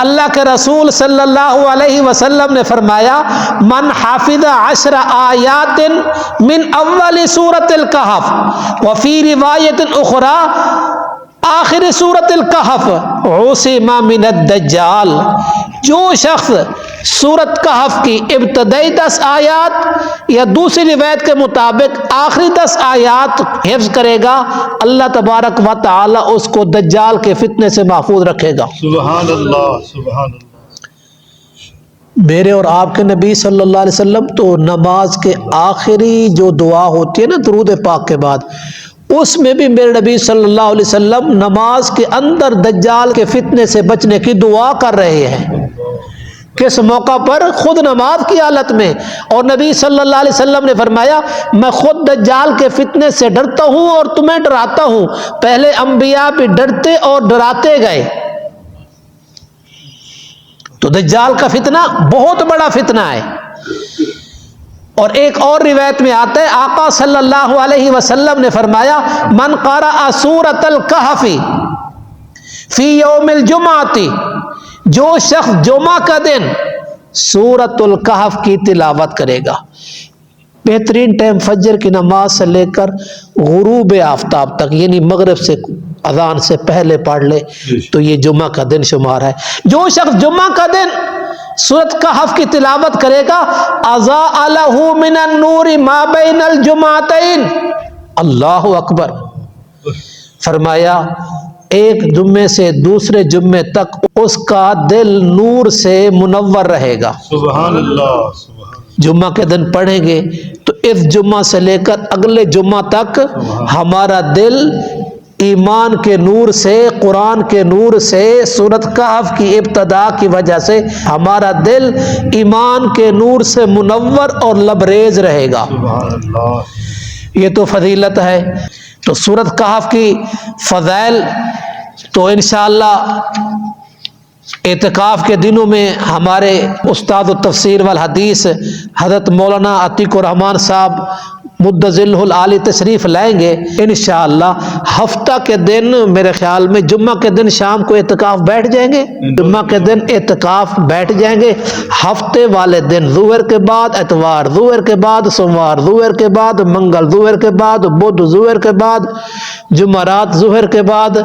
اللہ کے رسول صلی اللہ علیہ وسلم نے فرمایا من حافظ 10 آیات من اول سورۃ الکہف وفی روایت اخری آخر سورۃ الکہف عصم من الدجال، جو شخص سورۃ کہف کی ابتدائی 10 آیات یا دوسری روایت کے مطابق آخری 10 آیات حفظ کرے گا، اللہ تبارک و تعالی اس کو دجال کے فتنے سے محفوظ رکھے گا۔ سبحان اللہ، سبحان اللہ۔ میرے اور آپ کے نبی صلی اللہ علیہ وسلم تو نماز کے آخری جو دعا ہوتی ہے نا درود پاک کے بعد، اس میں بھی میرے نبی صلی اللہ علیہ وسلم نماز کے اندر دجال کے فتنے سے بچنے کی دعا کر رہے ہیں۔ کس موقع پر؟ خود نماز کی حالت میں، اور نبی صلی اللہ علیہ وسلم نے فرمایا میں خود دجال کے فتنے سے ڈرتا ہوں اور تمہیں ڈراتا ہوں۔ پہلے انبیاء بھی ڈرتے اور ڈراتے گئے، تو دجال کا فتنہ بہت بڑا فتنہ ہے۔ اور ایک اور روایت میں آتا ہے آقا صلی اللہ علیہ وسلم نے فرمایا من قرأ سورۃ الکہف فی یوم الجمعۃ، جو شخص جمعہ کا دن سورۃ الکہف کی تلاوت کرے گا، بہترین ٹائم فجر کی نماز سے لے کر غروب آفتاب تک، یعنی مغرب سے اذان سے پہلے پڑھ لے تو یہ جمعہ کا دن شمار ہے۔ جو شخص جمعہ کا دن سورۃ کہف کی تلاوت کرے گا اضاء لہ من النور ما بین الجمعتین، اللہ اکبر، فرمایا ایک جمعے سے دوسرے جمعے تک اس کا دل نور سے منور رہے گا۔ سبحان اللہ، سبحان۔ جمعہ کے دن پڑھیں گے تو اس جمعہ سے لے کر اگلے جمعہ تک ہمارا دل ایمان کے نور سے، قرآن کے نور سے، سورۃ کہف کی ابتدا کی وجہ سے ہمارا دل ایمان کے نور سے منور اور لبریز رہے گا۔ سبحان اللہ۔ یہ تو فضیلت ہے۔ تو سورۃ کہف کی فضائل تو انشاءاللہ اعتکاف کے دنوں میں ہمارے استاد التفسیر والحدیث حضرت مولانا عتیق الرحمان صاحب مدظلہ العالی تشریف لائیں گے انشاءاللہ۔ ہفتہ کے دن میرے خیال میں جمعہ کے دن شام کو اعتکاف بیٹھ جائیں گے، جمعہ کے دن اعتکاف بیٹھ جائیں گے۔ ہفتے والے دن ظہر کے بعد اتوار، ظہر کے بعد سوموار، ظہر کے بعد منگل، ظہر کے بعد بدھ، ظہر کے بعد جمعرات، ظہر کے بعد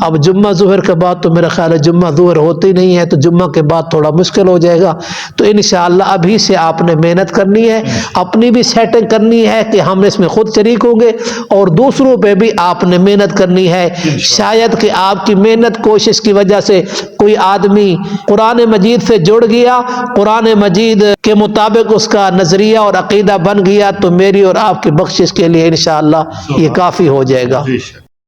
اب جمعہ، ظہر کے بعد تو میرا خیال ہے جمعہ ظہر ہوتی نہیں ہے، تو جمعہ کے بعد تھوڑا مشکل ہو جائے گا۔ تو انشاءاللہ ابھی سے آپ نے محنت کرنی ہے، اپنی بھی سیٹنگ کرنی ہے کہ ہم اس میں خود شریک ہوں گے، اور دوسروں پہ بھی آپ نے محنت کرنی ہے۔ شاید کہ آپ کی محنت کوشش کی وجہ سے کوئی آدمی قرآن مجید سے جڑ گیا، قرآن مجید کے مطابق اس کا نظریہ اور عقیدہ بن گیا، تو میری اور آپ کی بخشش کے لیے انشاءاللہ یہ کافی ہو جائے گا۔